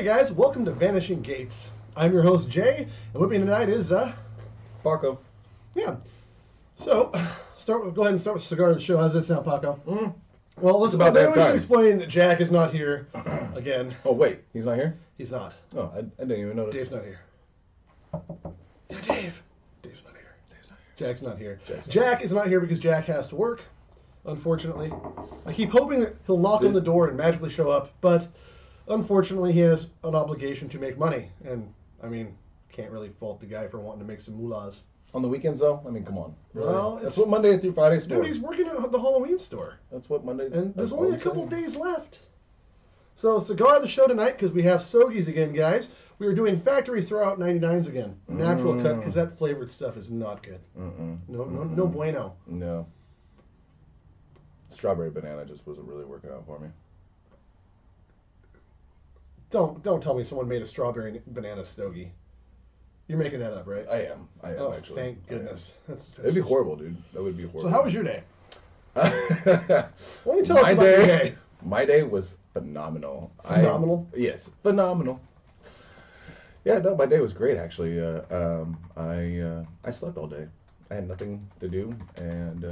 Hey guys, welcome to Vanishing Gates. I'm your host Jay, and with me tonight is Paco. Yeah. So, go ahead and start with Cigar of the Show. How's that sound, Paco? Well, listen, about maybe that we should time. explain that Jack is not here again. Oh wait, he's not here? He's not. Oh, I didn't even notice. Dave's not here. Yeah, Dave. Dave's not here. Dave's not here. Jack's not here. Jack's not Jack is not here because Jack has to work, unfortunately. I keep hoping that he'll knock on the door and magically show up, but unfortunately he has an obligation to make money. And, I mean, can't really fault the guy for wanting to make some moolahs. On the weekends though? I mean, come on. Really? Well, that's what Monday through Friday's for. Dude, he's working at the Halloween store. That's what Monday. And there's that's only all a I'm couple saying. days left. So, Cigar of the Show tonight, because we have Sogies again, guys. We are doing factory throwout 99s again. Natural cut, because that flavored stuff is not good. No bueno. No. Strawberry banana just wasn't really working out for me. Don't tell me someone made a strawberry banana stogie. You're making that up, right? I am Oh, actually. thank goodness. It'd be horrible, dude. That would be horrible. So how was your day? Why Why don't you tell us about your day? My day was phenomenal. Phenomenal? Yes, phenomenal. Yeah, no, my day was great actually. I slept all day. I had nothing to do, and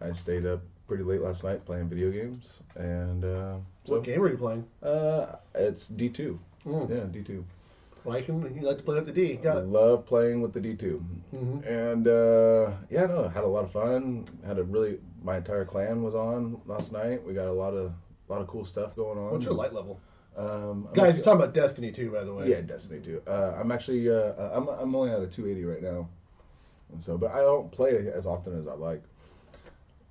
I stayed up pretty late last night playing video games. And What game are you playing? It's D2. Mm. Yeah, D2. You like to play with the D. Got I it. love playing with the D2. Mhm. And yeah, no, had a lot of fun. My entire clan was on last night. We got a lot of cool stuff going on. What's your light level? I'm Guys, he's talking about Destiny 2, by the way. Yeah, Destiny 2. I'm actually I'm only at a 280 right now, and so but I don't play as often as I like,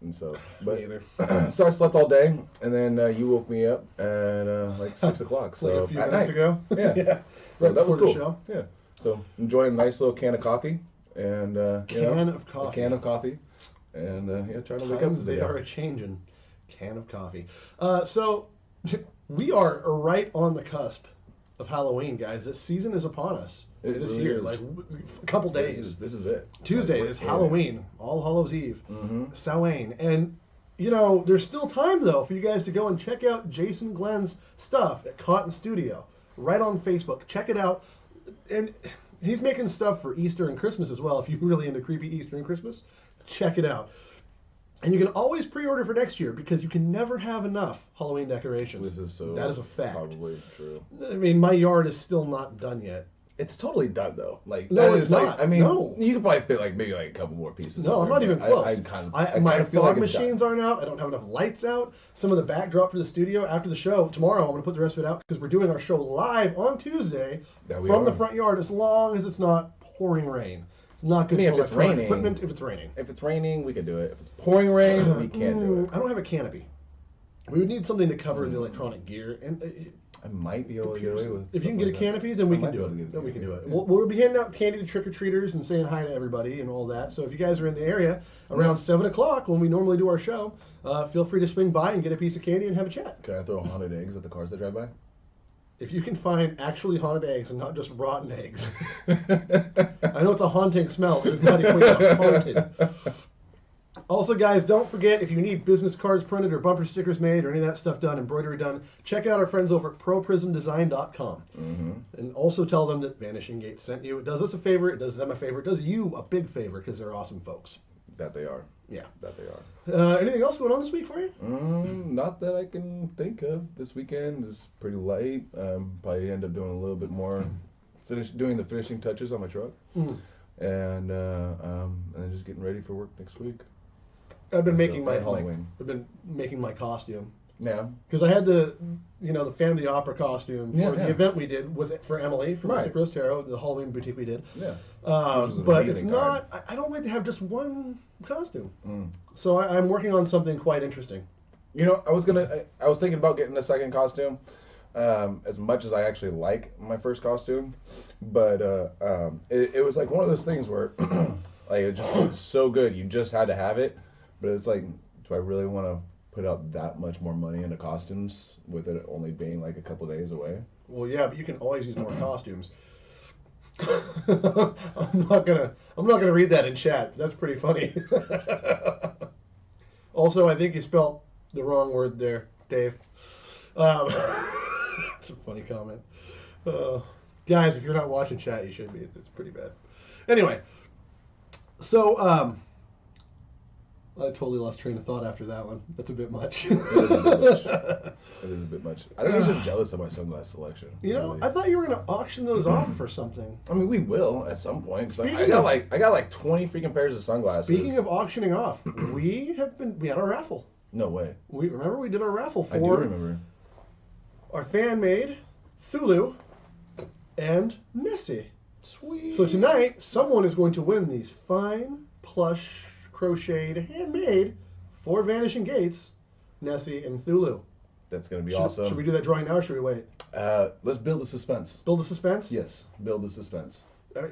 and so Me either. so I slept all day, and then you woke me up at like 6 o'clock. So Like a few at minutes night. ago. Yeah. Yeah. So Right that was before cool. the show. Yeah. So enjoying a nice little can of coffee and Can of coffee. a can of coffee, and yeah, trying to wake up. Times they are a changing. Can of coffee. So we are right on the cusp of Halloween, guys. This season is upon us. It is really here, is. like a couple days. This is it. Tuesday Like, is we're- Halloween, All Hallows Eve, Mm-hmm. Samhain, and you know there's still time though for you guys to go and check out Jason Glenn's stuff at Cotton Studio, right on Facebook. Check it out, and he's making stuff for Easter and Christmas as well. If you're really into creepy Easter and Christmas, check it out. And you can always pre-order for next year because you can never have enough Halloween decorations. This is so. That is a fact. Probably true. I mean, my yard is still not done yet. It's totally done though. Like No, that it's is, like, not. I mean, No. you could probably fit like maybe like a couple more pieces. No, in I'm there, not even but close. I My kinda feel fog like it's machines done. aren't out. I don't have enough lights out. Some of the backdrop for the studio after the show. Tomorrow I'm going to put the rest of it out because we're doing our show live on Tuesday That we from the are. front yard as long as it's not pouring rain. It's not good I mean, for if it's electronic raining- equipment if it's raining. If it's raining, we can do it. If it's pouring rain, we can't do it. I don't have a canopy. We would need something to cover the electronic gear. And I might be able to get away with. if you can something get a like that. canopy, then we I can might do be able to it. get a Then we can do canopy, it. yeah. We'll be handing out candy to trick-or-treaters and saying hi to everybody and all that. So if you guys are in the area around 7 o'clock when we normally do our show, feel free to swing by and get a piece of candy and have a chat. Can I throw haunted eggs at the cars that drive by? If you can find actually haunted eggs and not just rotten eggs. I know it's a haunting smell, but it's not equate to haunted. Also, guys, don't forget, if you need business cards printed or bumper stickers made or any of that stuff done, embroidery done, check out our friends over at proprismdesign.com. And also tell them that Vanishing Gates sent you. It does us a favor. It does them a favor. It does you a big favor because they're awesome folks. That they are. Yeah. That they are. Anything else going on this week for you? Not that I can think of. This weekend is pretty light. Probably end up doing a little bit more, doing the finishing touches on my truck, and then just getting ready for work next week. I've been making my Halloween. I've been making my costume. Yeah. Because I had the Phantom of the Opera costume for Yeah, the yeah. event we did for Emily from Right. Mystic Rose Tarot, the Halloween boutique we did. Yeah. Which was an But it's amazing not. I don't like to have just one costume. So I'm working on something quite interesting. You know, I was thinking about getting a second costume, as much as I actually like my first costume, but it was like one of those things where like it just looked so good, you just had to have it. But it's like, do I really want to put out that much more money into costumes with it only being like a couple days away? Well, yeah, but you can always use more costumes. I'm not gonna read that in chat. That's pretty funny. Also, I think you spelled the wrong word there, Dave. It's a funny comment. Guys, if you're not watching chat, you should be. It's pretty bad. Anyway, so I totally lost train of thought after that one. That's a bit much. It is a bit much. It is a bit much. I think he's just jealous of my sunglass selection. You know, really. I thought you were gonna auction those off for something. I mean, we will at some point. So Speaking I got like 20 freaking pairs of sunglasses. Speaking of auctioning off, we had our raffle. No way. We did our raffle for I do remember. our fan made Thulu and Nessie. Sweet. So tonight, someone is going to win these fine, plush, crocheted, handmade for Vanishing Gates, Nessie and Thulu. That's going to be awesome. Should we do that drawing now or should we wait? Let's build the suspense. Build the suspense? Yes, build the suspense.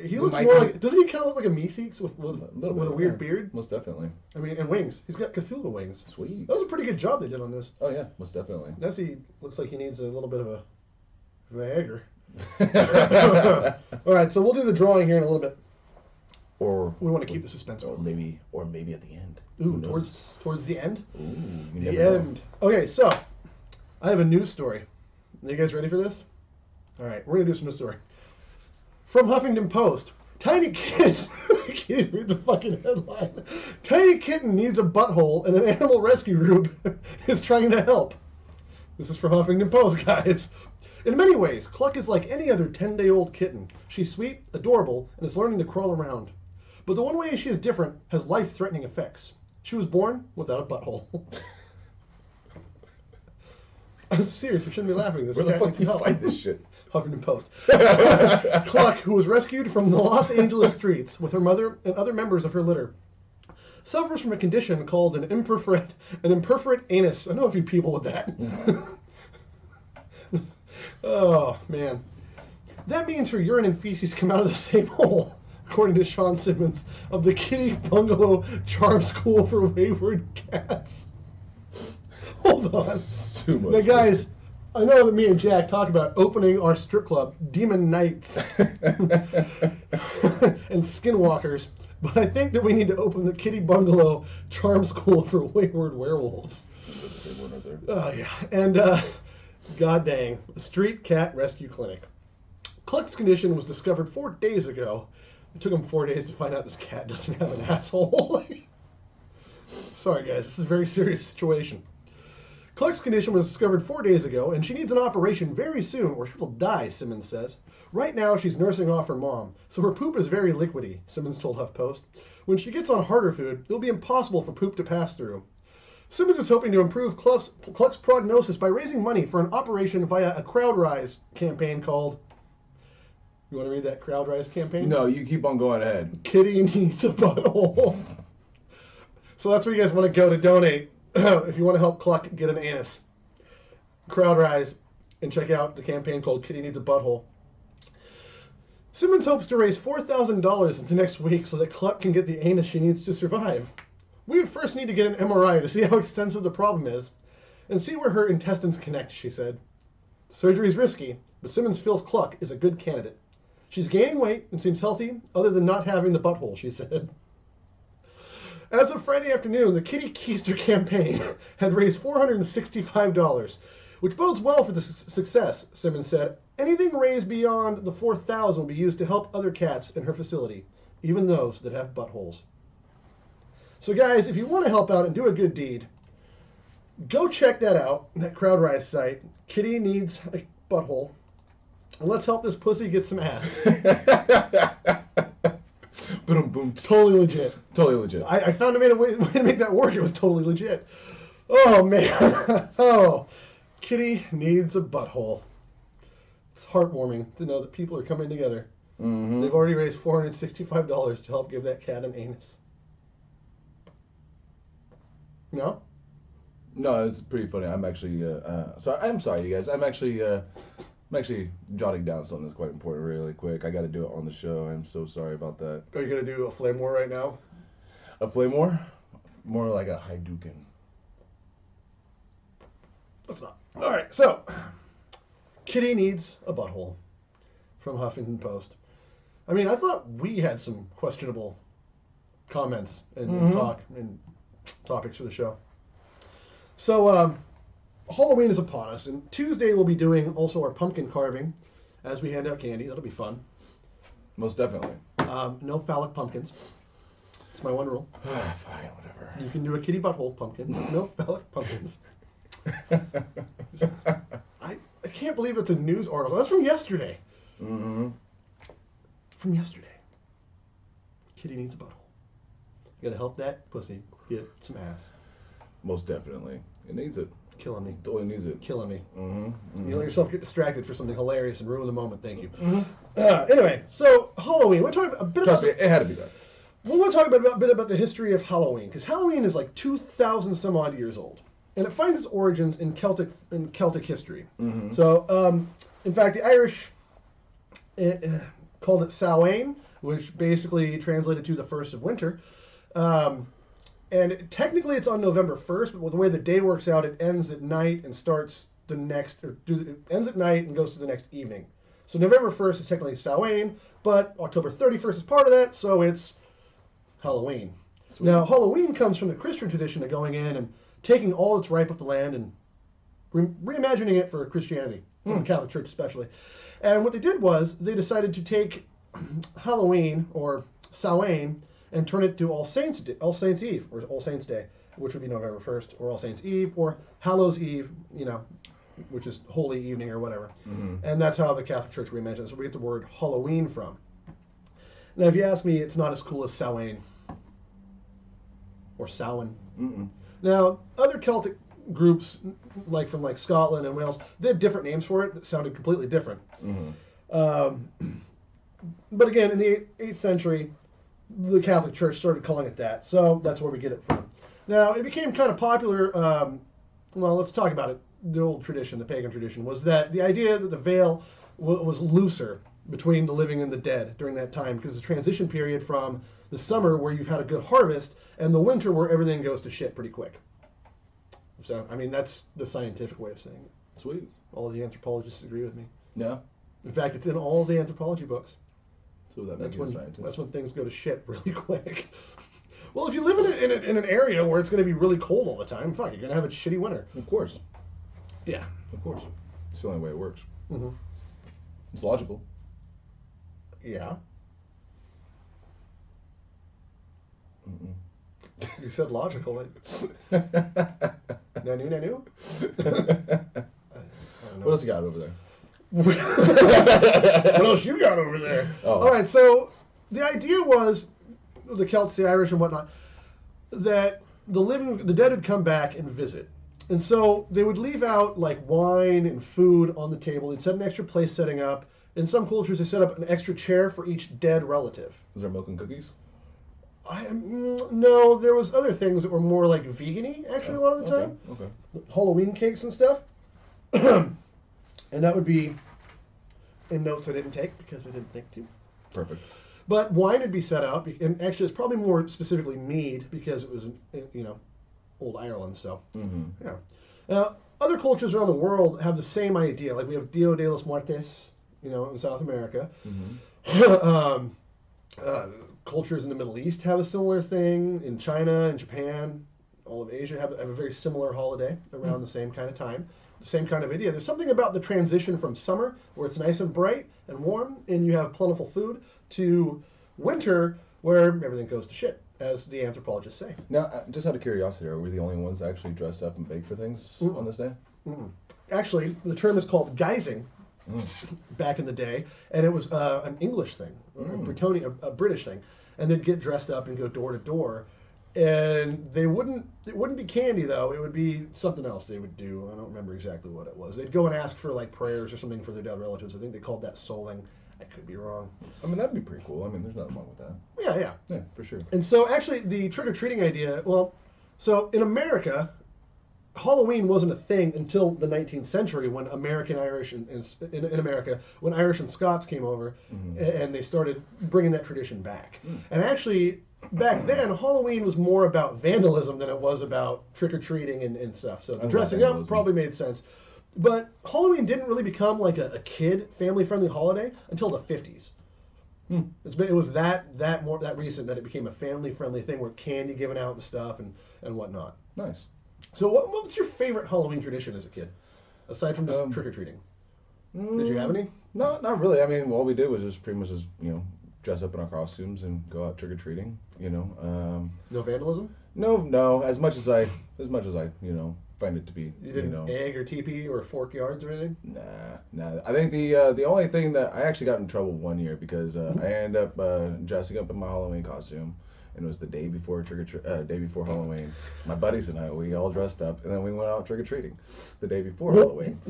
He looks more like... Doesn't he kind of look like a Meeseeks with a weird beard? Most definitely. I mean, and wings. He's got Cthulhu wings. Sweet. That was a pretty good job they did on this. Oh, yeah, most definitely. Nessie looks like he needs a little bit of a Viagra. All right, so we'll do the drawing here in a little bit. Or we want to keep the suspense or going. maybe at the end. Ooh, towards the end? Ooh, the end. Okay, so I have a news story. Are you guys ready for this? All right, we're going to do some news story. From Huffington Post. Tiny kitten. I can't even read the fucking headline. Tiny kitten needs a butthole and an animal rescue group is trying to help. This is from Huffington Post, guys. In many ways, Cluck is like any other 10-day-old kitten. She's sweet, adorable, and is learning to crawl around. But the one way she is different has life-threatening effects. She was born without a butthole. I'm serious, we shouldn't be laughing at this. Where the fuck do you find this shit? Huffington Post. Cluck, who was rescued from the Los Angeles streets with her mother and other members of her litter, suffers from a condition called an imperforate anus. I know a few people with that. Oh, man. That means her urine and feces come out of the same hole, according to Sean Simmons of the Kitty Bungalow Charm School for Wayward Cats. Hold on. Now, guys, I know that me and Jack talk about opening our strip club, Demon Knights and Skinwalkers, but I think that we need to open the Kitty Bungalow Charm School for Wayward Werewolves. Oh, yeah. And, god dang, a street cat rescue clinic. Cluck's condition was discovered 4 days ago. It took him 4 days to find out this cat doesn't have an asshole. Sorry, guys, this is a very serious situation. Cluck's condition was discovered 4 days ago, and she needs an operation very soon or she will die, Simmons says. Right now, she's nursing off her mom, so her poop is very liquidy, Simmons told HuffPost. When she gets on harder food, it'll be impossible for poop to pass through. Simmons is hoping to improve Cluck's prognosis by raising money for an operation via a CrowdRise campaign called... You want to read that CrowdRise campaign? No, you keep on going ahead. Kitty needs a butthole. So that's where you guys want to go to donate if you want to help Cluck get an anus. CrowdRise and check out the campaign called Kitty Needs a Butthole. Simmons hopes to raise $4,000 into next week so that Cluck can get the anus she needs to survive. We would first need to get an MRI to see how extensive the problem is and see where her intestines connect, she said. Surgery is risky, but Simmons feels Cluck is a good candidate. She's gaining weight and seems healthy, other than not having the butthole, she said. As of Friday afternoon, the Kitty Keister campaign had raised $465, which bodes well for the success, Simmons said. Anything raised beyond the $4,000 will be used to help other cats in her facility, even those that have buttholes. So guys, if you want to help out and do a good deed, go check that out, that CrowdRise site. Kitty needs a butthole. And let's help this pussy get some ass. Boom, boom. Totally legit. Totally legit. I found a way to make that work. It was totally legit. Oh, man. Oh, Kitty needs a butthole. It's heartwarming to know that people are coming together. Mm-hmm. They've already raised $465 to help give that cat an anus. No? No, it's pretty funny. I'm actually, I'm sorry, you guys. I'm actually jotting down something that's quite important really quick. I got to do it on the show. I'm so sorry about that. Are you going to do a flame war right now? A flame war? More like a Hadouken. Let's not. All right, so Kitty needs a butthole from Huffington Post. I mean, I thought we had some questionable comments and talk and topics for the show. So, Halloween is upon us, and Tuesday we'll be doing also our pumpkin carving, as we hand out candy. That'll be fun. Most definitely. No phallic pumpkins. It's my one rule. Fine, whatever. You can do a kitty butthole pumpkin. No phallic pumpkins. I can't believe it's a news article. That's from yesterday. Mm-hmm. From yesterday. Kitty needs a butthole. You gotta help that pussy get some ass. Most definitely. It needs it. Killing me. It totally needs it. Killing me. Mm-hmm. Mm-hmm. You let yourself get distracted for something hilarious and ruin the moment. Thank you. Mm-hmm. Anyway, so Halloween. We're talking a bit Trust about. me, it had to be done. We want to talk a bit about the history of Halloween, because Halloween is like 2,000 some odd years old, and it finds its origins in Celtic history. Mm-hmm. So, in fact, the Irish called it Samhain, which basically translated to the first of winter. And technically it's on November 1st, but with the way the day works out, it ends at night and starts the next, it ends at night and goes to the next evening. So November 1st is technically Samhain, but October 31st is part of that, so it's Halloween. Sweet. Now, Halloween comes from the Christian tradition of going in and taking all that's ripe up the land and reimagining it for Christianity, the Catholic Church especially. And what they did was they decided to take Halloween, or Samhain, and turn it to All Saints Eve, or All Saints Day, which would be November 1st, or All Saints Eve, or Hallows Eve, which is Holy Evening or whatever. Mm-hmm. And that's how the Catholic Church reimagined it. So we get the word Halloween from. Now, if you ask me, it's not as cool as Samhain or Samhain. Mm-mm. Now, other Celtic groups, from Scotland and Wales, they had different names for it that sounded completely different. Mm-hmm. But again, in the 8th century, the Catholic Church started calling it that, so that's where we get it from. Now, it became kind of popular, let's talk about it. The old tradition, the pagan tradition, was that the idea that the veil was looser between the living and the dead during that time, because the transition period from the summer where you've had a good harvest and the winter where everything goes to shit pretty quick. So, that's the scientific way of saying it. Sweet. All of the anthropologists agree with me. Yeah. In fact, it's in all the anthropology books. So that's when things go to shit really quick. Well, if you live in an area where it's going to be really cold all the time, you're going to have a shitty winter. Of course. Yeah. Of course. It's the only way it works. Mm-hmm. It's logical. Yeah. Mm-mm. You said logical. Nanu? What else you got over there? What else you got over there? Oh. All right, so the idea was, the Celts, the Irish and whatnot, that the dead would come back and visit. And so they would leave out wine and food on the table. They'd set an extra place setting up. In some cultures, they set up an extra chair for each dead relative. Was there milk and cookies? No, there was other things that were more vegan-y, actually, a lot of the time. Okay. Halloween cakes and stuff. And that would be in notes I didn't take because I didn't think to. Perfect. But wine would be set out, and actually it's probably more specifically mead because it was, old Ireland, so. Mm-hmm. Yeah. Other cultures around the world have the same idea. We have Dia de los Muertos, in South America. Mm-hmm. Cultures in the Middle East have a similar thing. In China and Japan, all of Asia have a very similar holiday around the same kind of time. The same kind of idea. There's something about the transition from summer, where it's nice and bright and warm, and you have plentiful food, to winter, where everything goes to shit, as the anthropologists say. Now, just out of curiosity, are we the only ones that actually dress up and bake for things on this day? Mm-mm. Actually, the term is called guising back in the day, and it was an English thing, or a British thing, and they'd get dressed up and go door to door. And it wouldn't be candy, though. It would be something else they would do. I don't remember exactly what it was. They'd go and ask for prayers or something for their dead relatives. I think they called that souling. I could be wrong. That'd be pretty cool. There's nothing wrong with that. Yeah. Yeah, for sure. And so actually the trick-or-treating idea, so in America, Halloween wasn't a thing until the 19th century when Irish when Irish and Scots came over, and they started bringing that tradition back. And actually, back then, Halloween was more about vandalism than it was about trick-or-treating and stuff. So dressing up probably made sense. But Halloween didn't really become a kid, family-friendly holiday until the 50s. It was that recent that it became a family-friendly thing, where candy given out and stuff and whatnot. Nice. So what was your favorite Halloween tradition as a kid, aside from just trick-or-treating? Did you have any? No, not really. I mean, all we did was just pretty much just, dress up in our costumes and go out trick-or-treating, No vandalism? No, as much as I, find it to be, You didn't egg or teepee or fork yards or anything? Nah. I think the only thing that I actually got in trouble one year because I ended up dressing up in my Halloween costume, and it was the day before day before Halloween. My buddies and I, we all dressed up, and then we went out trick or treating the day before Halloween.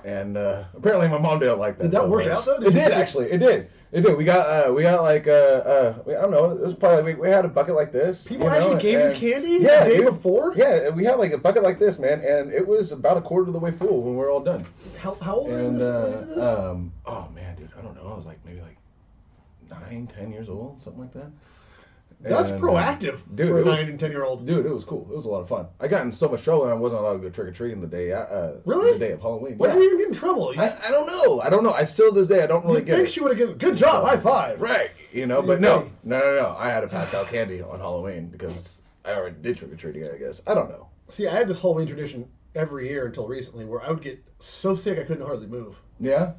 And apparently my mom didn't like that. Did that work out though? It did actually. It did. We got like I don't know. It was probably we had a bucket like this. People actually gave you candy the day before? Yeah, we had like a bucket like this, man, and it was about a quarter of the way full when we were all done. How old were you? Oh man, dude, I don't know. I was like maybe like 9, 10 years old, something like that. That's proactive dude, for a 9 and 10-year-old. Dude, it was cool. It was a lot of fun. I got in so much trouble and I wasn't allowed to go trick-or-treating the day really? The day of Halloween. Why did you even get in trouble? I don't know. I still to this day I don't really get it. I think she would have given good job, high five. Right. But no. I had to pass out candy on Halloween because I already did trick-or-treating, I guess. I don't know. See, I had this Halloween tradition every year until recently where I would get so sick I couldn't hardly move. Yeah?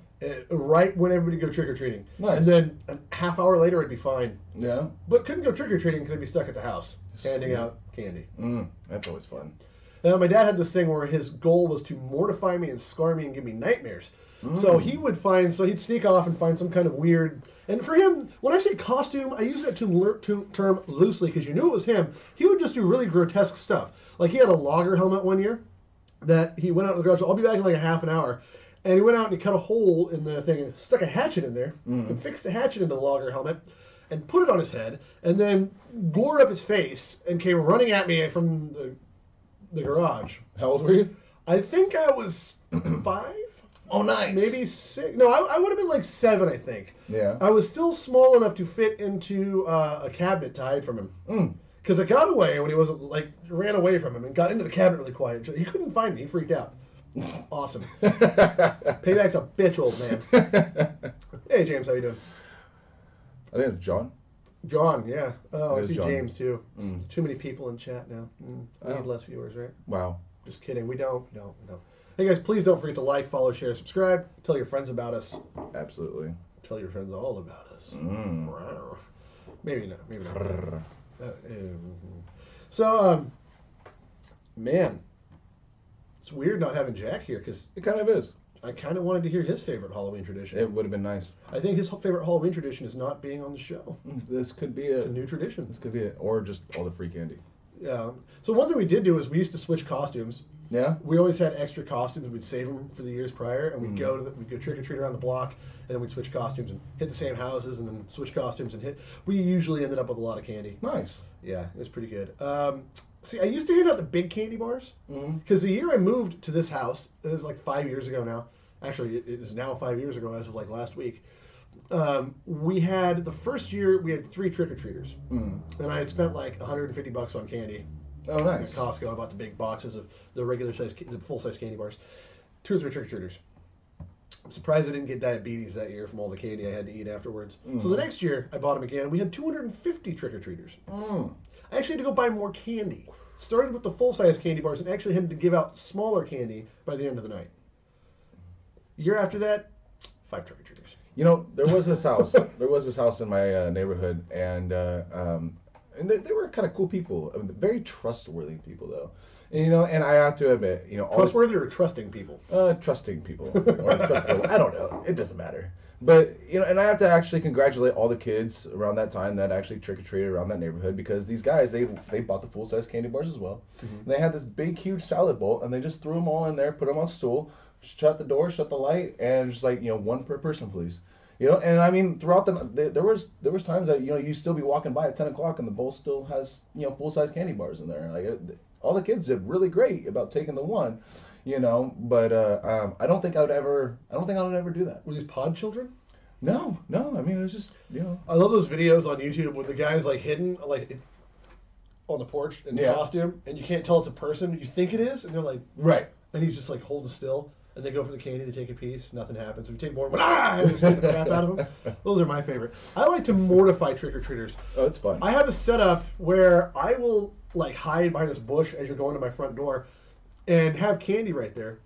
Right when everybody go trick-or-treating. Nice. And then a half hour later I'd be fine. Yeah? But couldn't go trick-or-treating because I'd be stuck at the house handing out candy. That's always fun. Now, my dad had this thing where his goal was to mortify me and scar me and give me nightmares. So he'd sneak off and find some kind of weird, and for him, when I say costume, I use that term loosely because you knew it was him. He would just do really grotesque stuff. Like he had a logger helmet one year that he went out in the garage, so I'll be back in like a half an hour. And he went out and he cut a hole in the thing and stuck a hatchet in there and fixed the hatchet into the logger helmet and put it on his head and then gored up his face and came running at me from the garage. How old were you? I think I was 5. Oh, nice. Maybe 6. No, I would have been like 7, I think. Yeah. I was still small enough to fit into a cabinet to hide from him. Because I got away when he wasn't, ran away from him and got into the cabinet really quiet. He couldn't find me. He freaked out. Awesome. Payback's a bitch, old man. Hey, James, how you doing? I think it's John. John, yeah. Oh, I see John. James, too. Too many people in chat now. We need less viewers, right? Wow. Just kidding. We don't. No. Hey, guys, please don't forget to like, follow, share, subscribe. Tell your friends about us. Absolutely. Tell your friends all about us. Maybe not. Maybe not. So, man, it's weird not having Jack here because It kind of is. I kind of wanted to hear his favorite Halloween tradition. It would have been nice. I think his favorite Halloween tradition is not being on the show. This could be It's a new tradition. This could be it. Or just all the free candy. Yeah. So one thing we did do is we used to switch costumes. Yeah? We always had extra costumes. We'd save them for the years prior, and we'd go trick or treat around the block, and then we'd switch costumes and hit the same houses, and then switch costumes and hit. We usually ended up with a lot of candy. Nice. Yeah, it was pretty good. See, I used to hand out the big candy bars because the year I moved to this house, it was like 5 years ago now. Actually, it is now 5 years ago as of like last week. We had the first year we had 3 trick or treaters, and I had spent like $150 on candy. Oh, nice. At Costco, I bought the big boxes of the regular size, the full size candy bars. 2 or 3 trick or treaters. I'm surprised I didn't get diabetes that year from all the candy I had to eat afterwards. So the next year I bought them again. We had 250 trick or treaters. I actually had to go buy more candy. Started with the full size candy bars and actually had to give out smaller candy by the end of the night. Year after that, 5 trick or treaters. There was this house. There was this house in my neighborhood, and they were kind of cool people. I mean, very trustworthy people, though. And I have to admit, Trustworthy or trusting people? Trusting people or trustful. I don't know. It doesn't matter. But and I have to actually congratulate all the kids around that time that actually trick or treated around that neighborhood because these guys they bought the full size candy bars as well. And they had this big huge salad bowl and they just threw them all in there, put them on a stool, shut the door, shut the light, and just like one per person, please. And I mean throughout there was times that you still be walking by at 10 o'clock and the bowl still has full size candy bars in there. Like all the kids did really great about taking the one. But I don't think I would ever do that. Were these pod children? No. I mean, it was just, I love those videos on YouTube where the guy's like hidden, on the porch in costume, and you can't tell it's a person. You think it is, and they're like, right. And he's just like holding still, and they go for the candy, they take a piece, nothing happens. If you take more, and just get the crap out of them. Those are my favorite. I like to mortify trick-or-treaters. Oh, it's fun. I have a setup where I will hide behind this bush as you're going to my front door, and have candy right there.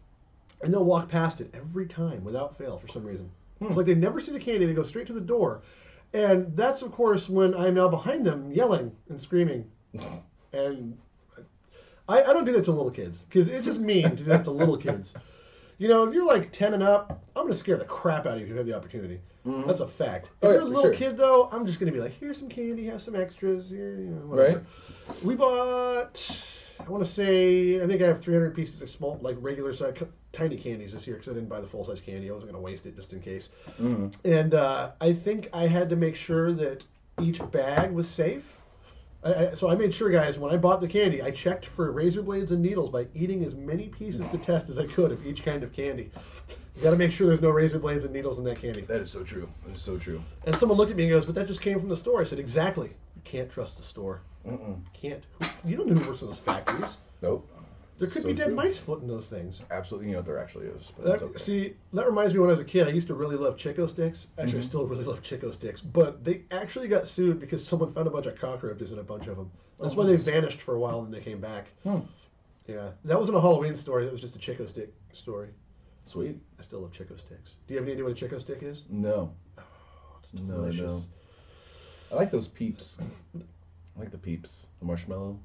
and they'll walk past it every time without fail for some reason. Hmm. It's like they never see the candy. They go straight to the door. And that's, of course, when I'm now behind them yelling and screaming. And I don't do that to little kids because it's just mean to do that to little kids. You know, if you're like 10 and up, I'm going to scare the crap out of you if you have the opportunity. Mhm. That's a fact. If Oh, you're yeah, a for little sure. kid, though, I'm just going to be like, here's some candy, have some extras, here, you know, whatever. Right. We bought, I want to say, I think I have 300 pieces of small, like regular size, tiny candies this year because I didn't buy the full size candy. I wasn't going to waste it just in case. Mhm. And I think I had to make sure that each bag was safe. So I made sure, guys, when I bought the candy, I checked for razor blades and needles by eating as many pieces to test as I could of each kind of candy. You got to make sure there's no razor blades and needles in that candy. That is so true. That is so true. And someone looked at me and goes, "But that just came from the store." I said, "Exactly. You can't trust the store. Mm-mm. Can't. You don't know who works in those factories. Nope. There could So be dead true. mice footing those things." Absolutely, you know what there actually is. But it's okay. See, that reminds me when I was a kid, I used to really love Chico sticks. Actually, I Mhm. still really love Chico sticks. But they actually got sued because someone found a bunch of cockroaches in a bunch of them. That's why they nice. vanished for a while and they came back. Hmm. Yeah, that wasn't a Halloween story. That was just a Chico stick story. Sweet. I still love Chico sticks. Do you have any idea what a Chico stick is? No. Oh, it's No, delicious. I like those peeps. I like the peeps. The marshmallow.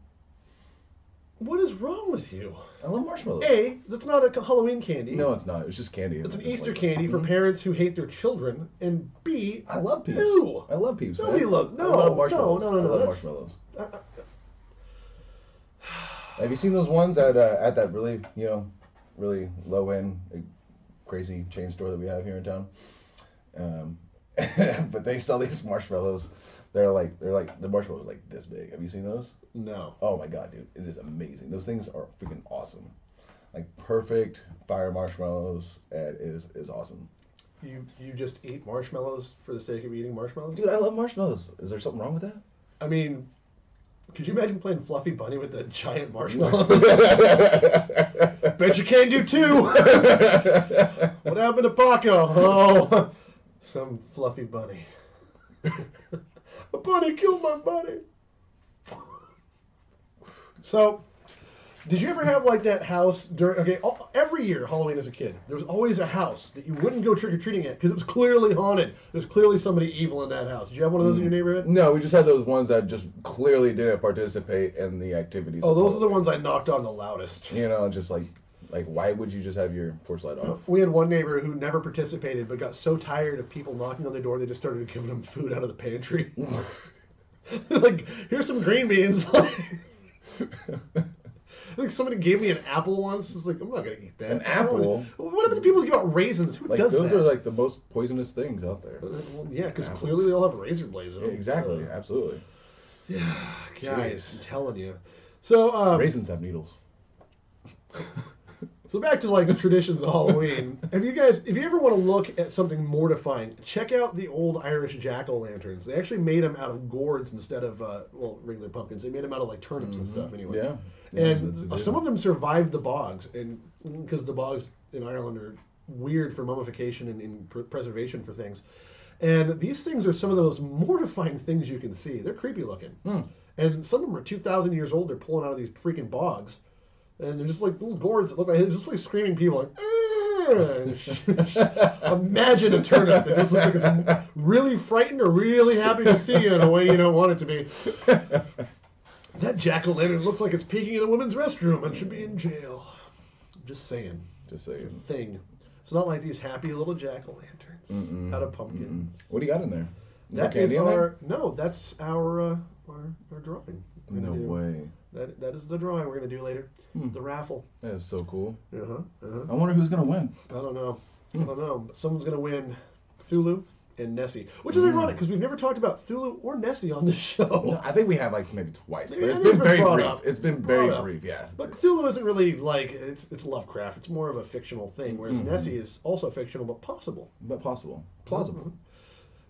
What is wrong with you? I love marshmallows. A, that's not a Halloween candy. No, it's not. It's just candy. It's an Just Easter like- candy for Mhm. parents who hate their children. And B, I love peeps. Ew. I love peeps. Nobody man. loves- I no, love marshmallows. no, I love that's- marshmallows. I- Have you seen those ones at that really really low end crazy chain store that we have here in town? But they sell these marshmallows. The marshmallows are like this big. Have you seen those? no. Oh my god, dude, it is amazing. Those things are freaking awesome. Like perfect fire marshmallows. It is awesome. You just eat marshmallows for the sake of eating marshmallows? Dude, I love marshmallows. Is there something wrong with that? I mean, could you imagine playing Fluffy Bunny with a giant marshmallow? Bet you can do too. What happened to Paco? Oh, some fluffy bunny. A bunny killed my bunny. So, did you ever have like that house during? Okay, every year Halloween as a kid, there was always a house that you wouldn't go trick or treating at because it was clearly haunted. There's clearly somebody evil in that house. Did you have one of those in your neighborhood? No, we just had those ones that just clearly didn't participate in the activities. Oh, of those are the Halloween. ones I knocked on the loudest. You know, just like why would you just have your porch light off? We had one neighbor who never participated but got so tired of people knocking on their door they just started giving them food out of the pantry. Like, here's some green beans. Like somebody gave me an apple once. It's like, I'm not gonna eat that. An apple? What about the people who give out raisins? Who Like does those that? are like the most poisonous things out there. Well, yeah, because Apples. clearly they all have razor blades in Yeah, them. exactly, absolutely. Yeah, guys, Jeez. I'm telling you. So, Raisins have needles. So back to like the traditions of Halloween. If you ever want to look at something mortifying, check out the old Irish jack-o'-lanterns. They actually made them out of gourds instead of regular pumpkins. They made them out of like turnips and stuff anyway. Yeah. And that's a some deal. of them survived the bogs, and because the bogs in Ireland are weird for mummification and preservation for things. And these things are some of the most mortifying things you can see. They're creepy looking. And some of them are 2,000 years old. They're pulling out of these freaking bogs. And they're just like little gourds that look like, just like screaming people like, imagine a turnip that just looks like it's really frightened or really happy to see you in a way you don't want it to be. That jack-o'-lantern looks like it's peeking in a women's restroom and should be in jail. I'm just saying. Just It's a saying. thing. It's not like these happy little jack-o'-lanterns out of pumpkins. What do you got in there? Is That there is candy in there? our no. That's our drawing. We're No gonna do- way. That is the drawing we're gonna do later. The raffle. That is so cool. I I wonder who's gonna win. don't know. I don't know. But someone's gonna win Thulu and Nessie, which is ironic because we've never talked about Thulu or Nessie on this show. No, I think we have like maybe twice, but Yeah, it's I think been it's been very brought brief. up. It's been very Brought up. brief, yeah. But Cthulhu isn't really like it's Lovecraft. It's more of a fictional thing, whereas Nessie is also fictional but possible. But possible, plausible.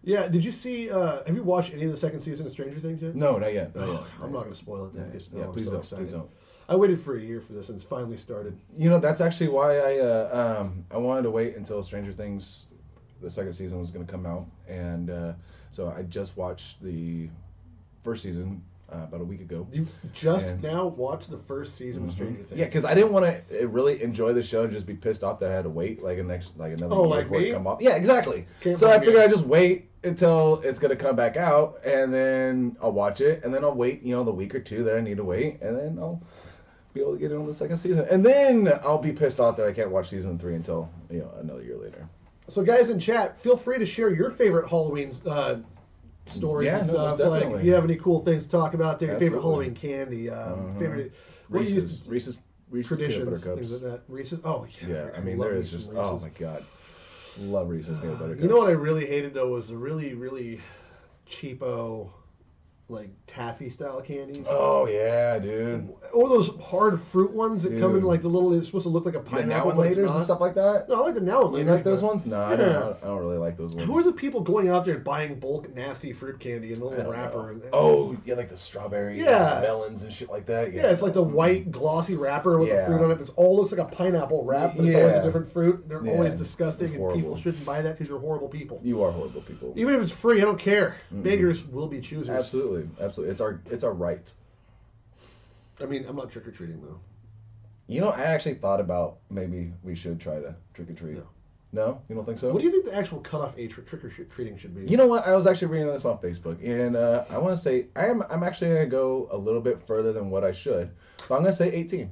Yeah. Did you see? Have you watched any of the second season of Stranger Things yet? No, not yet. Not yet. I'm not going to spoil it then. Yeah, Because, yeah, I'm please so don't. excited. Please don't. I waited for a year for this and it's finally started. You know, that's actually why I wanted to wait until Stranger Things, the second season was going to come out, and so I just watched the first season about a week ago. You just now watched the first season of Stranger Things. Yeah, because I didn't want to really enjoy the show and just be pissed off that I had to wait like another year before it come off. Yeah, exactly. So I figured I'd just wait until it's gonna come back out, and then I'll watch it, and then I'll wait, the week or two that I need to wait, and then I'll be able to get it on the second season, and then I'll be pissed off that I can't watch season 3 until another year later. So guys in chat, feel free to share your favorite Halloween stories and stuff. No, like if you have any cool things to talk about there, your favorite Halloween candy, favorite Reese's traditions, things like that. Reese's, oh yeah. Yeah, I mean there is just oh my god, love Reese's peanut butter cups. You know what I really hated though was the really cheapo, like taffy style candies. Oh yeah, dude. Or those hard fruit ones that come in like the little. It's supposed to look like a pineapple. The Now and Laters and stuff like that. No, I like the Now and Laters. You like those ones? No, yeah. I don't really like those ones. Who are the people going out there and buying bulk nasty fruit candy in the little wrapper? Oh yeah, like the strawberries, and melons and shit like that. Yeah, it's like the white glossy wrapper with the fruit on it. It all looks like a pineapple wrap, but it's always a different fruit. They're always disgusting, and people shouldn't buy that because you're horrible people. You are horrible people. Even if it's free, I don't care. Beggars will be choosers. Absolutely. It's our right. I mean, I'm not trick or treating though. I actually thought about maybe we should try to trick or treat. No, you don't think so? What do you think the actual cutoff age for trick or treating should be? You know what? I was actually reading this on Facebook, and I want to say I'm actually gonna go a little bit further than what I should, but I'm gonna say 18.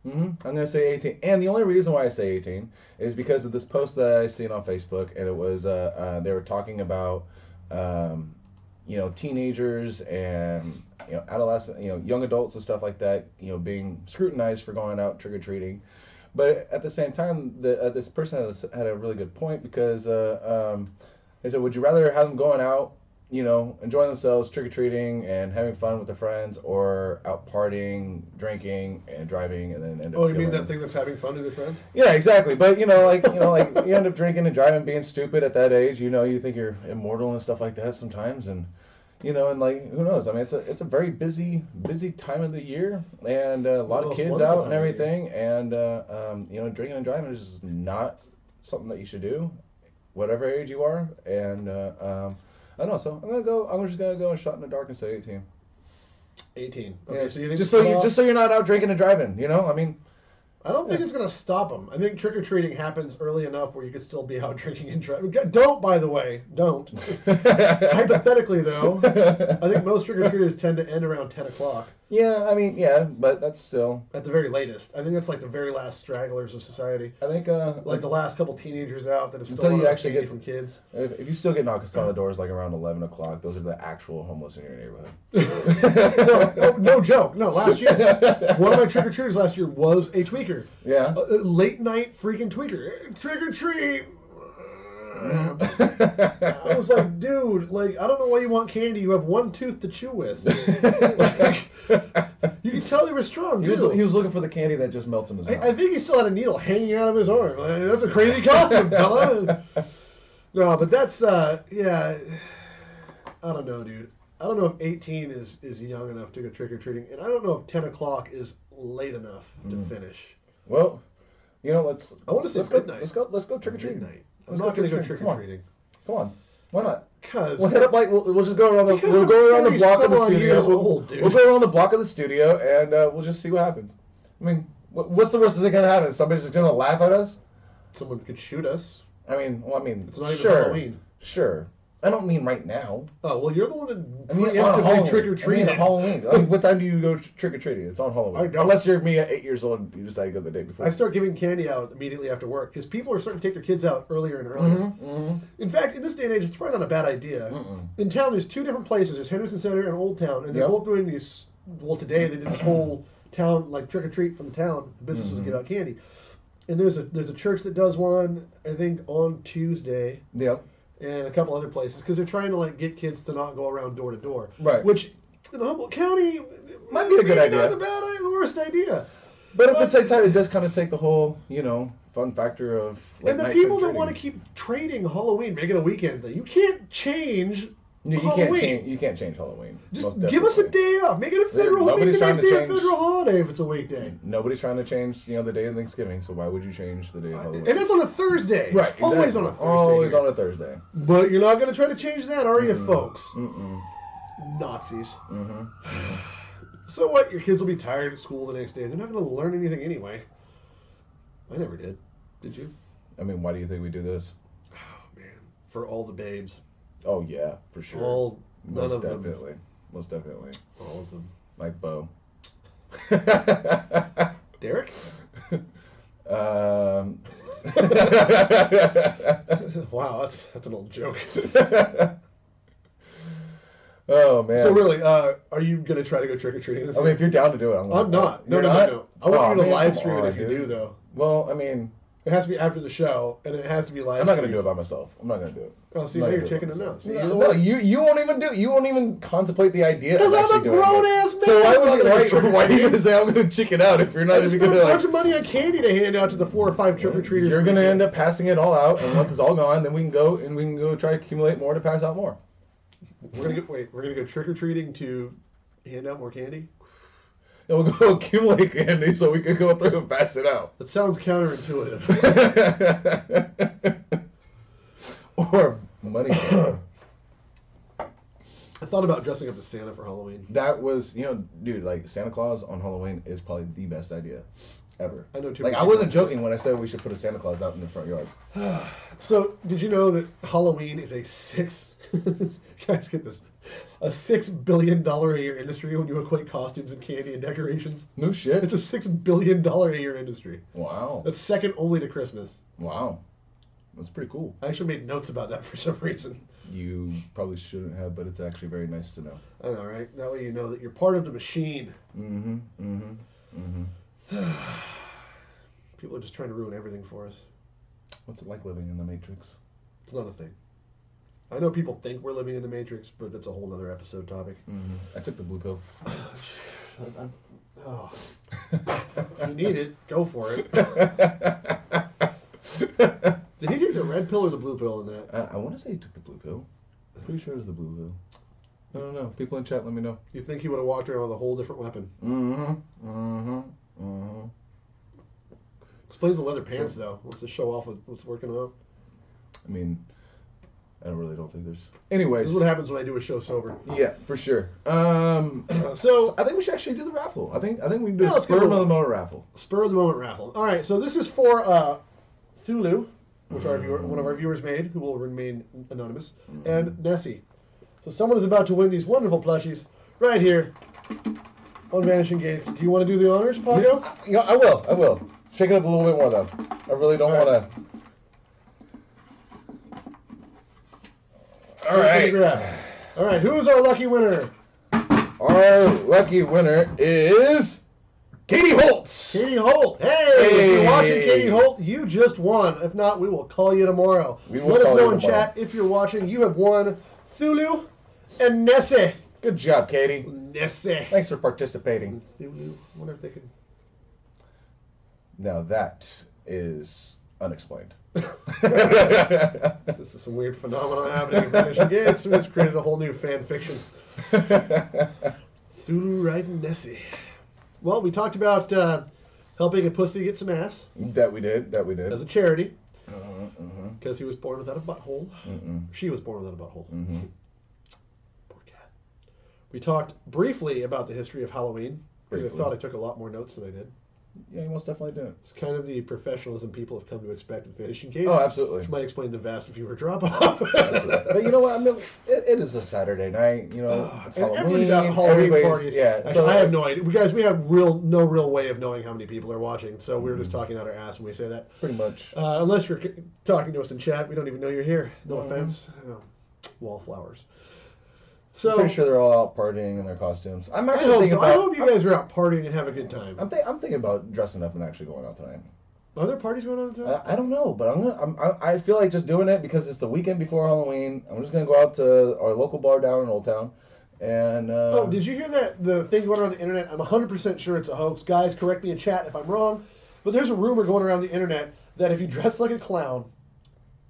I'm gonna say 18, and the only reason why I say 18 is because of this post that I seen on Facebook, and it was they were talking about teenagers and adolescent, young adults and stuff like that, being scrutinized for going out trick or treating. But at the same time, this person had a really good point because they said, would you rather have them going out, enjoying themselves, trick or treating, and having fun with their friends, or out partying, drinking, and driving, and then end up? Oh, you mean that thing that's having fun with their friends? Yeah, exactly. But you end up drinking and driving, being stupid at that age. You think you're immortal and stuff like that sometimes, and and who knows? I mean, it's a very busy time of the year, and a lot of kids out and everything, and drinking and driving is not something that you should do, whatever age you are, and I don't know. So I'm just gonna go and shot in the dark and say 18. 18. Okay, yeah. So you think just so you're not out drinking and driving. I mean. I don't think it's going to stop them. I think trick-or-treating happens early enough where you could still be out drinking and driving. Don't, by the way. Don't. Hypothetically, though, I think most trick-or-treaters tend to end around 10 o'clock. Yeah, I mean, but that's still... At the very latest. I think that's like the very last stragglers of society. I think... like the last couple teenagers out that have stolen candy from kids. If you still get knocked on the doors like around 11 o'clock, those are the actual homeless in your neighborhood. No joke. No, last year. One of my trick-or-treaters last year was a tweaker. Yeah. A late-night freaking tweaker. Trick-or-treat! I was like, dude, I don't know why you want candy. You have one tooth to chew with. You can tell he was strong, too. He was looking for the candy that just melts in his mouth. I think he still had a needle hanging out of his arm. That's a crazy costume, fella. No, but that's, yeah. I don't know, dude. I don't know if 18 is young enough to go trick-or-treating, and I don't know if 10 o'clock is late enough to finish. Well, let's... I want to say midnight. Let's go trick-or-treating. Midnight. I'm not going to go trick-or-treating. Come on. Why not? Because we'll hit up we'll just go around the block of the studio. We'll go around the block of the studio and we'll just see what happens. I mean, what's the worst that's gonna happen? Somebody's just gonna laugh at us? Someone could shoot us. I mean, it's not even Halloween. Sure. I don't mean right now. Oh, well, you're the one that preemptively trick-or-treated. Halloween. What time do you go trick-or-treating? It's on Halloween. Unless you're me at 8 years old and you decide to go the day before. I start giving candy out immediately after work because people are starting to take their kids out earlier and earlier. In fact, in this day and age, it's probably not a bad idea. In town, there's two different places. There's Henderson Center and Old Town, and they're both doing these. Well, today they did this whole town trick-or-treat for the town. The businesses give out candy, and there's a church that does one. I think on Tuesday. Yep. And a couple other places because they're trying to get kids to not go around door to door. Right. Which in Humboldt County might be a good idea. Not the worst idea. But at the same time, it does kind of take the whole fun factor of. And the people that want to keep trading Halloween, make it a weekend thing. You can't change. No, you can't change Halloween. Just give us a day off. Make it a federal holiday. Make the next day a federal holiday if it's a weekday. Nobody's trying to change, the day of Thanksgiving. So why would you change the day of Halloween? And it's on a Thursday. Right. Exactly. Always on a Thursday. Always on a Thursday. But you're not going to try to change that, are you, folks? Nazis. Mm-hmm. So what? Your kids will be tired at school the next day. They're not going to learn anything anyway. I never did. Did you? I mean, why do you think we do this? Oh, man. For all the babes. Oh, yeah, for sure. None of them. Most definitely. All of them. Like Bo. Derek? Wow, that's an old joke. Oh, man. So really, are you going to try to go trick-or-treating this I mean, if you're down to do it, I'm not. No. I want you to live stream it if you do, though. Well, I mean... It has to be after the show, and it has to be live. I'm not going to do it by myself. I'm not going to do it. Oh, see, now you're chickening out. See, No, you won't even do it. You won't even contemplate the idea. Because I'm a grown-ass man. So why are you going to say I'm going to chicken out if you're not even going to... a bunch of money on candy to hand out to the 4 or 5 trick-or-treaters. You're going to end up passing it all out, and once it's all gone, then we can go try to accumulate more to pass out more. We're gonna go trick-or-treating to hand out more candy? And we'll go accumulate candy so we can go through and pass it out. That sounds counterintuitive. Or money. I thought about dressing up as Santa for Halloween. That was, dude, like Santa Claus on Halloween is probably the best idea ever. I know too. Like, I wasn't joking when I said we should put a Santa Claus out in the front yard. So, did you know that Halloween is guys, get this, a $6 billion a year industry when you equate costumes and candy and decorations? No shit. It's a $6 billion a year industry. Wow. That's second only to Christmas. Wow. That's pretty cool. I actually made notes about that for some reason. You probably shouldn't have, but it's actually very nice to know. I know, right? That way you know that you're part of the machine. Mm-hmm. Mm-hmm. Mm-hmm. People are just trying to ruin everything for us. What's it like living in the Matrix? It's not a thing. I know people think we're living in the Matrix, but that's a whole other episode topic. Mm-hmm. I took the blue pill. Oh. If you need it, go for it. Did he take the red pill or the blue pill in that? I want to say he took the blue pill. I'm pretty sure it was the blue pill. I don't know. People in chat, let me know. You think he would have walked around with a whole different weapon? Mm-hmm. Mm-hmm. Mm-hmm. Explains the leather pants, though. Wants to show off what's working out. I mean, I really don't think there's... Anyways. This is what happens when I do a show sober. Yeah, for sure. So I think we should actually do the raffle. I think we can do a spur of the moment raffle. Spur of the moment raffle. All right, so this is for Thulu, which one of our viewers made, who will remain anonymous, and Nessie. So someone is about to win these wonderful plushies right here on Vanishing Gates. Do you want to do the honors, Paco? Yeah, I will. Shake it up a little bit more, though. I really don't want to... All right, who is our lucky winner? Our lucky winner is Katie Holtz. Katie Holt. Hey, if you're watching, Katie Holt, you just won. If not, we will call you tomorrow. Let us know in chat if you're watching. You have won Thulu and Nessie. Good job, Katie. Nessie. Thanks for participating. Thulu. I wonder if they could... Now that is unexplained. This is some weird phenomenon happening in Vanishing Gates. We just created a whole new fan fiction. Thulu riding Nessie. Well, we talked about helping a pussy get some ass. That we did. As a charity. Because he was born without a butthole. She was born without a butthole. Poor cat. We talked briefly about the history of Halloween. Because I thought I took a lot more notes than I did. Yeah, you most definitely did. It's kind of the professionalism people have come to expect with Vanishing Gates. Oh, absolutely. Which might explain the vast viewer drop-off. But you know what? I mean, it is a Saturday night. You know, it's Halloween. Everybody's out at Halloween parties. Yeah. Actually, so I have no idea. We have no real way of knowing how many people are watching. So we're just talking out our ass when we say that. Pretty much. Unless you're talking to us in chat, we don't even know you're here. No offense. Wallflowers. So I'm pretty sure they're all out partying in their costumes. I'm actually thinking about. I hope you guys are out partying and have a good time. I'm thinking about dressing up and actually going out tonight. Are there parties going on tonight? I don't know, but I feel like just doing it because it's the weekend before Halloween. I'm just gonna go out to our local bar down in Old Town, and. Did you hear that the thing going around the internet? I'm 100% sure it's a hoax. Guys, correct me in chat if I'm wrong, but there's a rumor going around the internet that if you dress like a clown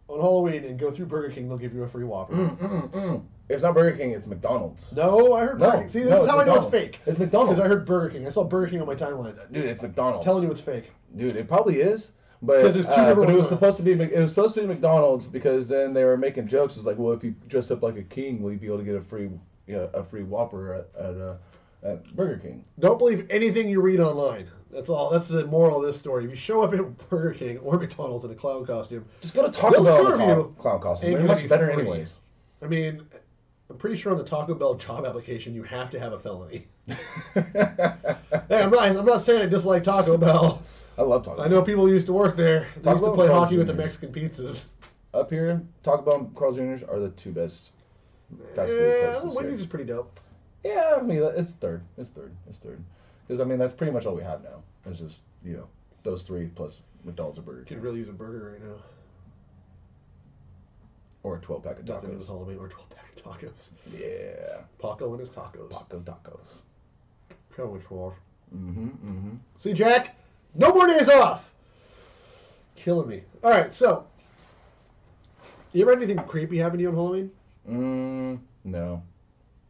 on Halloween and go through Burger King, they'll give you a free Whopper. It's not Burger King, it's McDonald's. No, I heard Burger King. See, this is how I know it's fake. It's McDonald's. Because I heard Burger King. I saw Burger King on my timeline. Dude, it's McDonald's. I'm telling you it's fake. Dude, it probably is. But there's two different but it was ones. supposed to be McDonald's because then they were making jokes. It was like, well, if you dress up like a king, will you be able to get a free a free Whopper at Burger King. Don't believe anything you read online. That's all. That's the moral of this story. If you show up at Burger King or McDonald's in a clown costume, Just go to Taco Bell in serve a you, clown costume. ain't They're gonna much be better free. anyways. I mean, I'm pretty sure on the Taco Bell job application you have to have a felony. Hey, I'm not saying I dislike Taco Bell. I love Taco Bell. I know people who used to work there. They Taco used to Bell play and hockey Carl's with the Jr. Mexican pizzas. Up here, Taco Bell and Carl's Jr. are the two best fast food Yeah, places Wendy's here. is pretty dope. Yeah, I mean, it's third. Because, I mean, that's pretty much all we have now. It's just, those three plus McDonald's or Burger King. Could really use a burger right now. Or a 12-pack of Nothing was tacos. Halloween or 12-pack tacos. Yeah. Paco and his tacos. Paco tacos. How much more? Mm-hmm. See, Jack, no more days off. Killing me. All right, so you ever had anything creepy happen to you on Halloween? No.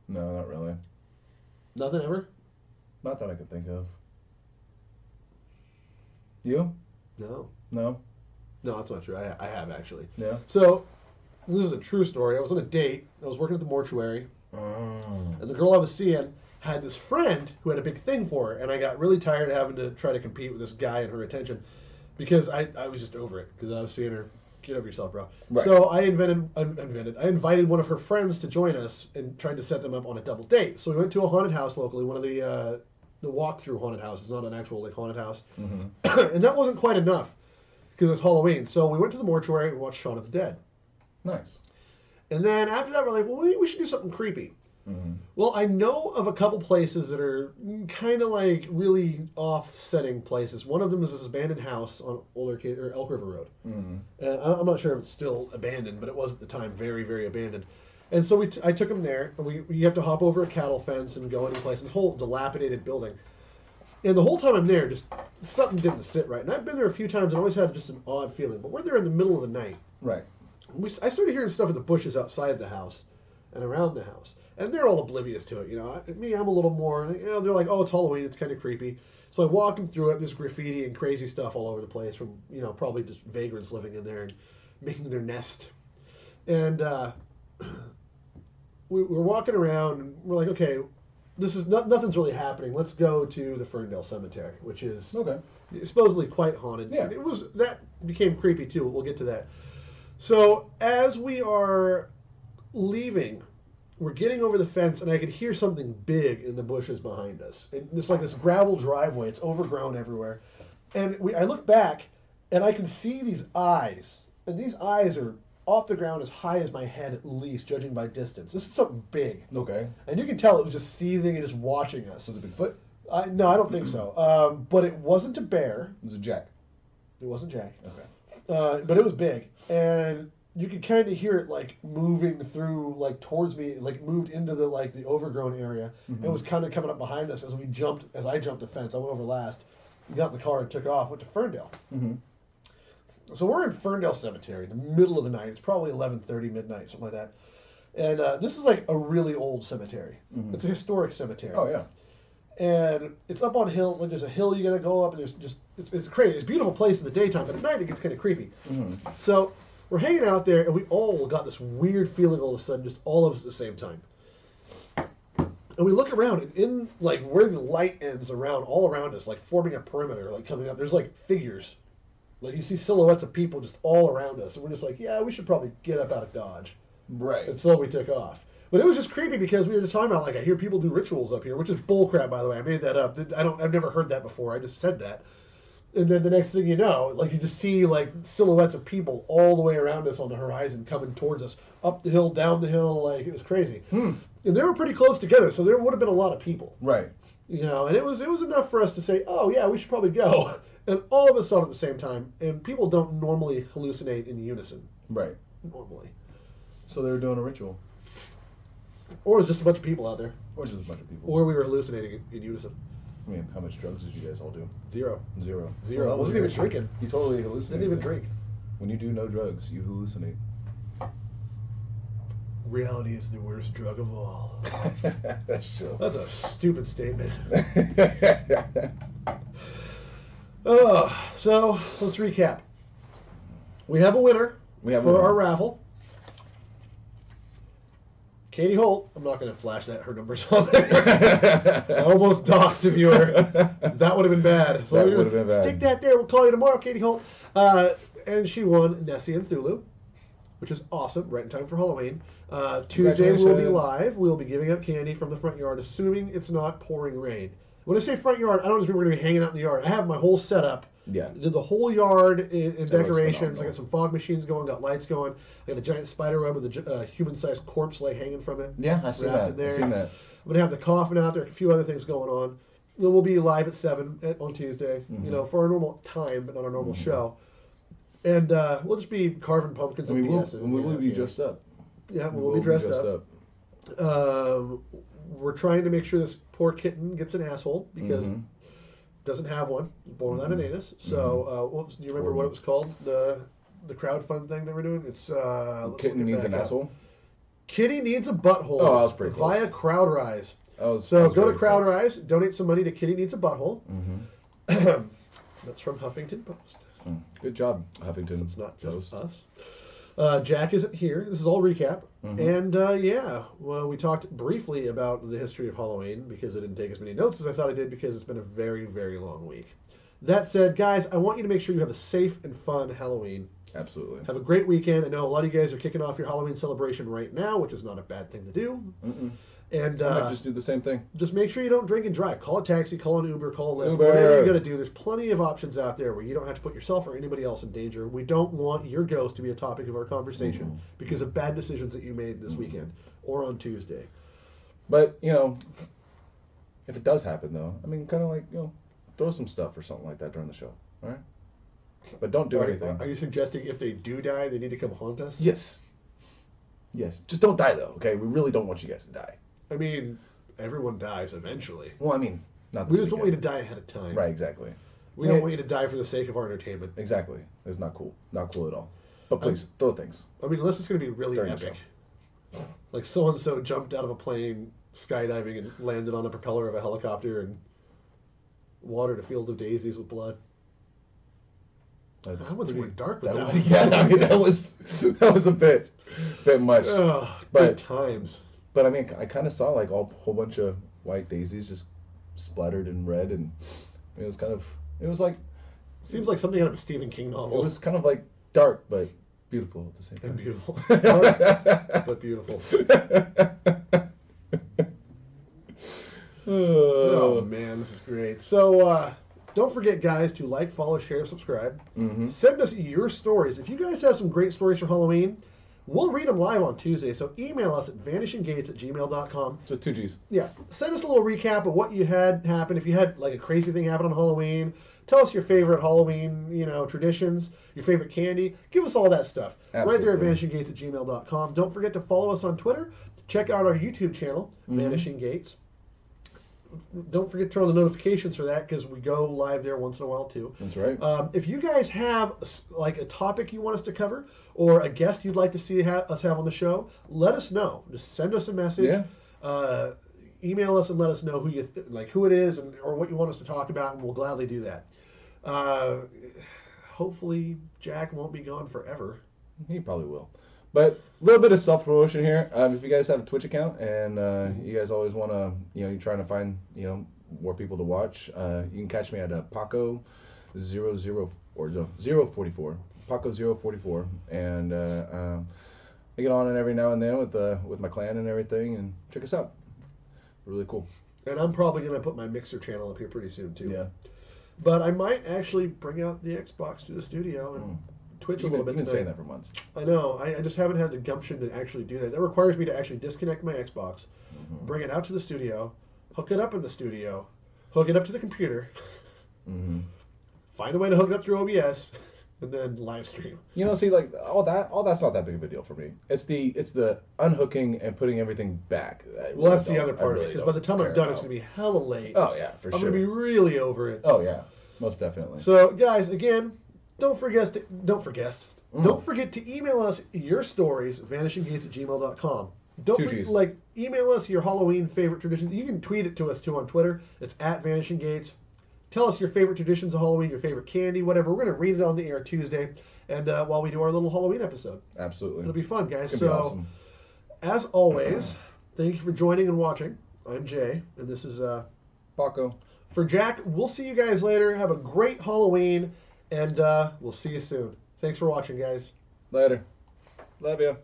No, not really. Nothing ever? Not that I could think of. You? No. No? No, that's not true. I have actually. Yeah? So this is a true story. I was on a date. I was working at the mortuary, Oh. and the girl I was seeing had this friend who had a big thing for her, and I got really tired of having to try to compete with this guy and her attention because I was just over it because I was seeing her. Get over yourself, bro. Right. So I invited one of her friends to join us and tried to set them up on a double date. So we went to a haunted house locally, one of the walk-through haunted houses, not an actual haunted house. Mm-hmm. And that wasn't quite enough because it was Halloween. So we went to the mortuary and watched Shaun of the Dead. Nice. And then after that, we're like, well, we should do something creepy. Mm-hmm. Well, I know of a couple places that are kind of like really offsetting places. One of them is this abandoned house on Elk River Road. Mm-hmm. And I'm not sure if it's still abandoned, but it was at the time very, very abandoned. And so I took him there, and we have to hop over a cattle fence and go any place. This whole dilapidated building. And the whole time I'm there, just something didn't sit right. And I've been there a few times and always had just an odd feeling. But we're there in the middle of the night. Right. I started hearing stuff in the bushes outside the house and around the house. And they're all oblivious to it, I'm a little more, they're like, oh, it's Halloween, it's kind of creepy. So I walk them through it, there's graffiti and crazy stuff all over the place from, probably just vagrants living in there and making their nest. And we're walking around, and we're like, okay, this is nothing's really happening. Let's go to the Ferndale Cemetery, which is Okay. supposedly quite haunted. Yeah. That became creepy too. We'll get to that. So as we are leaving, we're getting over the fence, and I could hear something big in the bushes behind us. And it's like this gravel driveway. It's overgrown everywhere. And I look back, and I can see these eyes. And these eyes are off the ground as high as my head at least, judging by distance. This is something big. Okay. And you can tell it was just seething and just watching us. Was it Bigfoot? No, I don't think so. But it wasn't a bear. Was it Jack? It wasn't Jack. Okay. But it was big. And you could kind of hear it like moving through, like towards me, like moved into the overgrown area. Mm-hmm. It was kind of coming up behind us as I jumped the fence. I went over last, got in the car and took off, went to Ferndale. Mm-hmm. So we're in Ferndale Cemetery in the middle of the night. It's probably 11:30 midnight, something like that. And this is like a really old cemetery. Mm-hmm. It's a historic cemetery. Oh, yeah. And it's up on a hill. Like there's a hill you gotta go up, and there's just it's crazy. It's a beautiful place in the daytime, but at night it gets kind of creepy. Mm-hmm. So we're hanging out there, and we all got this weird feeling all of a sudden, just all of us at the same time. And we look around, and in like where the light ends all around us, like forming a perimeter, like coming up, there's like figures. Like you see silhouettes of people just all around us, and we're just like, yeah, we should probably get up out of Dodge. Right. And so we took off. But it was just creepy because we were just talking about, like, I hear people do rituals up here, which is bullcrap, by the way. I made that up. I've never heard that before. I just said that. And then the next thing you know, like, you just see, like, silhouettes of people all the way around us on the horizon coming towards us, up the hill, down the hill, like, it was crazy. And they were pretty close together, so there would have been a lot of people. Right. And it was enough for us to say, oh, yeah, we should probably go. And all of us saw it at the same time, and people don't normally hallucinate in unison. Right. Normally. So they were doing a ritual. Or it was just a bunch of people out there. Or just a bunch of people. Or we were hallucinating in unison. I mean, how much drugs did you guys all do? Zero. Zero. Zero. Well, Wasn't even drinking. You totally hallucinated. Didn't even drink. When you do no drugs, you hallucinate. Reality is the worst drug of all. That's true. That's a stupid statement. So let's recap. We have a winner We have for a winner. our raffle. Katie Holt, I'm not going to flash her numbers on there. I almost doxed a viewer. That would have been bad. So that would have been bad. Stick that there. We'll call you tomorrow, Katie Holt. And she won Nessie and Thulu, which is awesome. Right in time for Halloween. Tuesday we'll be live. We'll be giving out candy from the front yard, assuming it's not pouring rain. When I say front yard, I don't just mean we're going to be hanging out in the yard. I have my whole setup. Yeah. Did the whole yard in decorations. I got some fog machines going, got lights going. I got a giant spider web with a human-sized corpse like hanging from it. Yeah, I've seen that. I've seen that. I'm going to have the coffin out there, a few other things going on. Then we'll be live at 7 on Tuesday, for our normal time, but not our normal show. And we'll just be carving pumpkins and BS. We'll be dressed up. Yeah, we'll be dressed up. We're trying to make sure this poor kitten gets an asshole because doesn't have one. Born without an anus. So, do you remember what it was called? The crowdfund thing they were doing? It's kitten needs an asshole. Kitty needs a butthole. Oh, that was pretty close. Via CrowdRise. So go to CrowdRise, donate some money to Kitty Needs a Butthole. That's from Huffington Post. Good job, Huffington. It's not just Post. us. Jack isn't here. This is all recap. And well, we talked briefly about the history of Halloween because I didn't take as many notes as I thought I did because it's been a very, very long week. That said, guys, I want you to make sure you have a safe and fun Halloween. Absolutely. Have a great weekend. I know a lot of you guys are kicking off your Halloween celebration right now, which is not a bad thing to do. And I might just do the same thing. Just make sure you don't drink and drive. Call a taxi, call an Uber, call a Lyft. Uber. Whatever you got to do. There's plenty of options out there where you don't have to put yourself or anybody else in danger. We don't want your ghost to be a topic of our conversation because of bad decisions that you made this weekend or on Tuesday. But, if it does happen, though, I mean, kind of like, throw some stuff or something like that during the show, all right? But don't do anything. Are you suggesting if they do die, they need to come haunt us? Yes. Yes. Just don't die, though, okay? We really don't want you guys to die. I mean, everyone dies eventually. Well, I mean, not this We just don't want you weekend. to die ahead of time. Right, exactly. We don't want you to die for the sake of our entertainment. Exactly. It's not cool. Not cool at all. But please, throw things. I mean, unless it's going to be really During the epic. Like so-and-so jumped out of a plane skydiving and landed on the propeller of a helicopter and watered a field of daisies with blood. That one's more dark with that one. Yeah, I mean, that was a bit much. Oh, good times. But I mean, I kind of saw like a whole bunch of white daisies just splattered in red, and it was like Seems like something out of a Stephen King novel. It was kind of like dark but beautiful at the same time. And beautiful. Dark, but beautiful. Oh man, this is great. So don't forget, guys, to like, follow, share, subscribe. Send us your stories. If you guys have some great stories for Halloween, we'll read them live on Tuesday. So email us at vanishinggates@gmail.com. So 2 G's. Yeah. Send us a little recap of what you had happen. If you had like a crazy thing happen on Halloween, tell us your favorite Halloween, traditions, your favorite candy. Give us all that stuff. Absolutely. Right there at vanishinggates@gmail.com. Don't forget to follow us on Twitter. Check out our YouTube channel, Vanishing Gates. Don't forget to turn on the notifications for that because we go live there once in a while too. That's right. If you guys have like a topic you want us to cover or a guest you'd like to see us have on the show, let us know. Just send us a message. Yeah. Email us and let us know who you who it is or what you want us to talk about, and we'll gladly do that. Hopefully Jack won't be gone forever. He probably will. But a little bit of self-promotion here. If you guys have a Twitch account and you guys always want to, you're trying to find, more people to watch, you can catch me at Paco 044, Paco 044, and I get on it every now and then with my clan and everything, and check us out. Really cool. And I'm probably going to put my Mixer channel up here pretty soon too. Yeah. But I might actually bring out the Xbox to the studio and Twitch a little bit. You've been saying that for months. I know. I just haven't had the gumption to actually do that. That requires me to actually disconnect my Xbox, bring it out to the studio, hook it up in the studio, hook it up to the computer, find a way to hook it up through OBS, and then live stream. See, like all that's not that big of a deal for me. It's the unhooking and putting everything back. Well, that's the other part of it. Because by the time I'm done, it's going to be hella late. Oh yeah, for sure. I'm going to be really over it. Oh yeah, most definitely. So guys, again, don't forget to email us your stories, vanishinggates@gmail.com. Don't email us your Halloween favorite traditions. You can tweet it to us too on Twitter. It's @vanishinggates. Tell us your favorite traditions of Halloween, your favorite candy, whatever. We're going to read it on the air Tuesday, and while we do our little Halloween episode. Absolutely, it'll be fun, guys. It's gonna be awesome. As always, thank you for joining and watching. I'm Jay, and this is Paco. For Jack. We'll see you guys later. Have a great Halloween, and we'll see you soon. Thanks for watching, guys. Later. Love you.